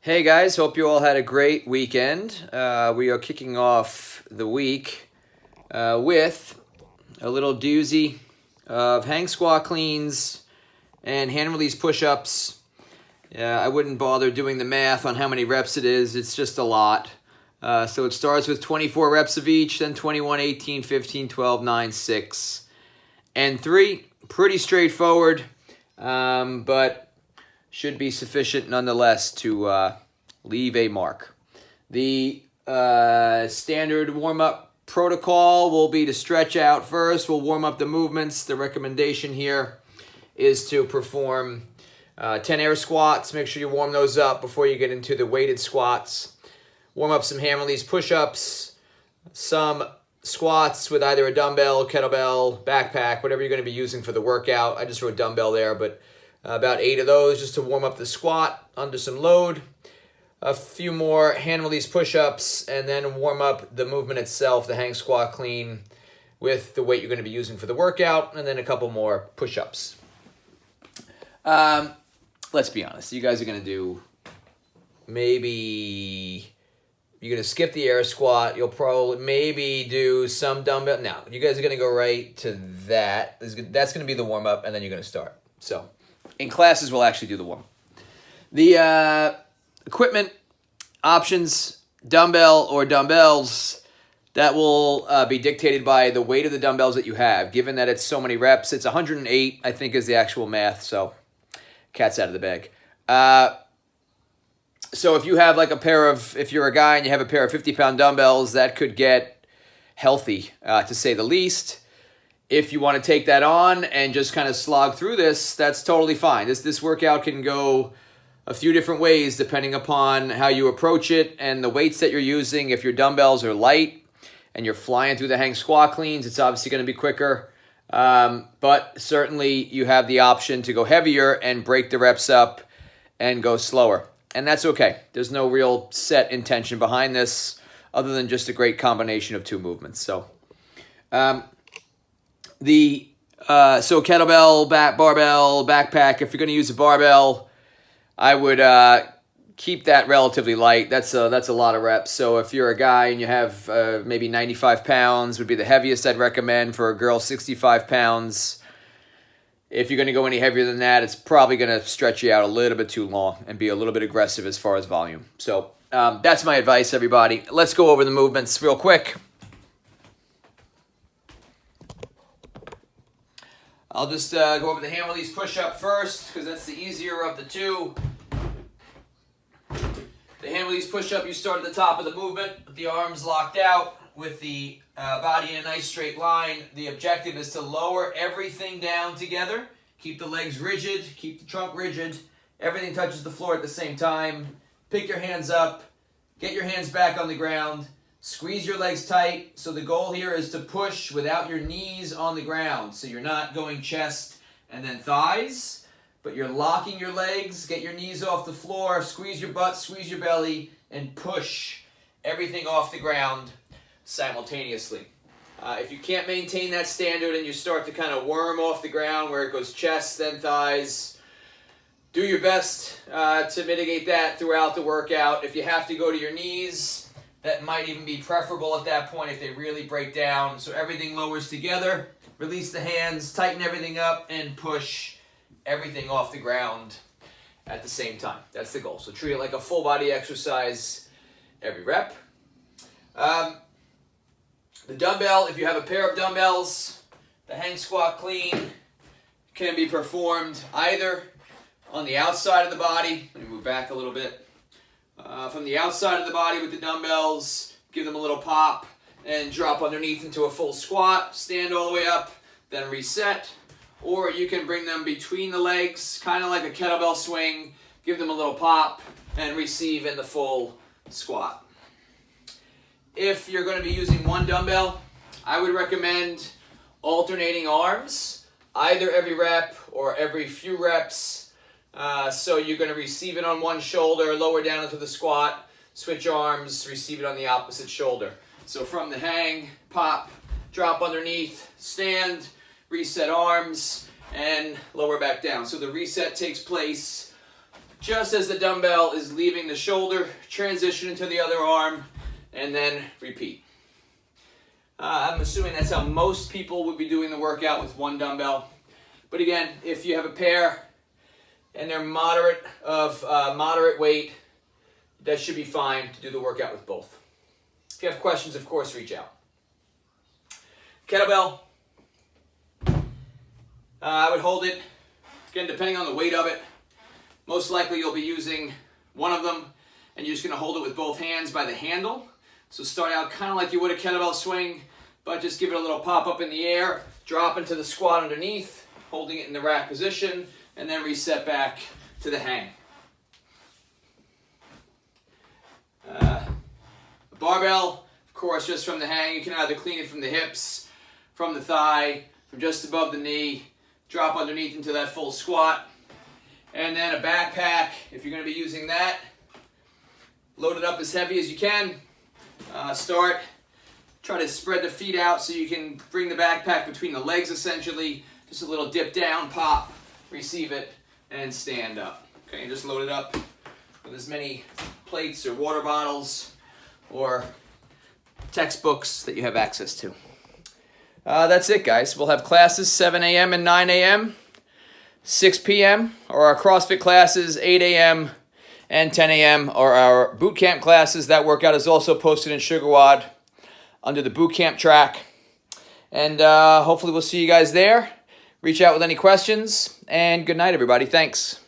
Hey guys, hope you all had a great weekend. We are kicking off the week with a little doozy of hang squat cleans and hand release push-ups. I wouldn't bother doing the math on how many reps it is. It's just a lot. So it starts with 24 reps of each, then 21, 18, 15, 12, 9, 6, and 3. Pretty straightforward, but should be sufficient nonetheless to leave a mark. The standard warm-up protocol will be to stretch out first. We'll warm up the movements. The recommendation here is to perform 10 air squats. Make sure you warm those up before you get into the weighted squats. Warm up some hand release push-ups, some squats with either a dumbbell, kettlebell, backpack, whatever you're going to be using for the workout. I just wrote dumbbell there, but about 8 of those just to warm up the squat under some load. A few more hand release push-ups, and then warm up the movement itself, the hang squat clean, with the weight you're going to be using for the workout, and then a couple more push-ups. Let's be honest. You guys are going to do you're going to skip the air squat. You'll probably maybe do some dumbbell. No, you guys are going to go right to that. That's going to be the warm-up, and then you're going to start. So in classes, we'll actually do the warm-up. The equipment options, dumbbell or dumbbells, that will be dictated by the weight of the dumbbells that you have. Given that it's so many reps, it's 108, I think, is the actual math. So cat's out of the bag. So if you have if you're a guy and you have a pair of 50-pound dumbbells, that could get healthy, to say the least. If you want to take that on and just kind of slog through this, that's totally fine. This workout can go a few different ways depending upon how you approach it and the weights that you're using. If your dumbbells are light and you're flying through the hang squat cleans, it's obviously going to be quicker. But certainly you have the option to go heavier and break the reps up and go slower. And that's okay. There's no real set intention behind this other than just a great combination of two movements. So kettlebell, barbell, backpack, if you're going to use a barbell, I would keep that relatively light. That's a lot of reps. So if you're a guy and you have maybe 95 pounds would be the heaviest I'd recommend. For a girl, 65 pounds. If you're going to go any heavier than that, it's probably going to stretch you out a little bit too long and be a little bit aggressive as far as volume. So that's my advice, everybody. Let's go over the movements real quick. I'll just go over the hand release push-up first because that's the easier of the two. The hand release push-up, you start at the top of the movement with the arms locked out with the body in a nice straight line. The objective is to lower everything down together. Keep the legs rigid, keep the trunk rigid. Everything touches the floor at the same time. Pick your hands up, get your hands back on the ground. Squeeze your legs tight. So the goal here is to push without your knees on the ground. So you're not going chest and then thighs, but you're locking your legs, get your knees off the floor, squeeze your butt, squeeze your belly, and push everything off the ground simultaneously. If you can't maintain that standard and you start to kind of worm off the ground where it goes chest, then thighs, do your best to mitigate that throughout the workout. If you have to go to your knees, that might even be preferable at that point if they really break down. So everything lowers together, release the hands, tighten everything up, and push everything off the ground at the same time. That's the goal. So treat it like a full body exercise every rep. The dumbbell, if you have a pair of dumbbells, the hang squat clean can be performed either on the outside of the body. Let me move back a little bit. From the outside of the body with the dumbbells, give them a little pop, and drop underneath into a full squat, stand all the way up, then reset. Or you can bring them between the legs, kind of like a kettlebell swing, give them a little pop, and receive in the full squat. If you're going to be using one dumbbell, I would recommend alternating arms, either every rep or every few reps. So you're going to receive it on one shoulder, lower down into the squat, switch arms, receive it on the opposite shoulder. So from the hang, pop, drop underneath, stand, reset arms, and lower back down. So the reset takes place just as the dumbbell is leaving the shoulder, transition into the other arm, and then repeat. I'm assuming that's how most people would be doing the workout with one dumbbell. But again, if you have a pair and they're moderate weight, that should be fine to do the workout with both. If you have questions, of course, reach out. Kettlebell, I would hold it, again, depending on the weight of it. Most likely you'll be using one of them, and you're just going to hold it with both hands by the handle. So start out kind of like you would a kettlebell swing, but just give it a little pop up in the air, drop into the squat underneath, holding it in the rack position, and then reset back to the hang. Barbell, of course, just from the hang. You can either clean it from the hips, from the thigh, from just above the knee, drop underneath into that full squat. And then a backpack, if you're going to be using that, load it up as heavy as you can. Try to spread the feet out so you can bring the backpack between the legs essentially. Just a little dip down, pop, receive it, and stand up. Okay, and just load it up with as many plates or water bottles or textbooks that you have access to. That's it, guys. We'll have classes 7 a.m. and 9 a.m., 6 p.m., or our CrossFit classes 8 a.m. and 10 a.m. or our boot camp classes. That workout is also posted in SugarWOD under the boot camp track. And hopefully we'll see you guys there. Reach out with any questions, and good night, everybody. Thanks.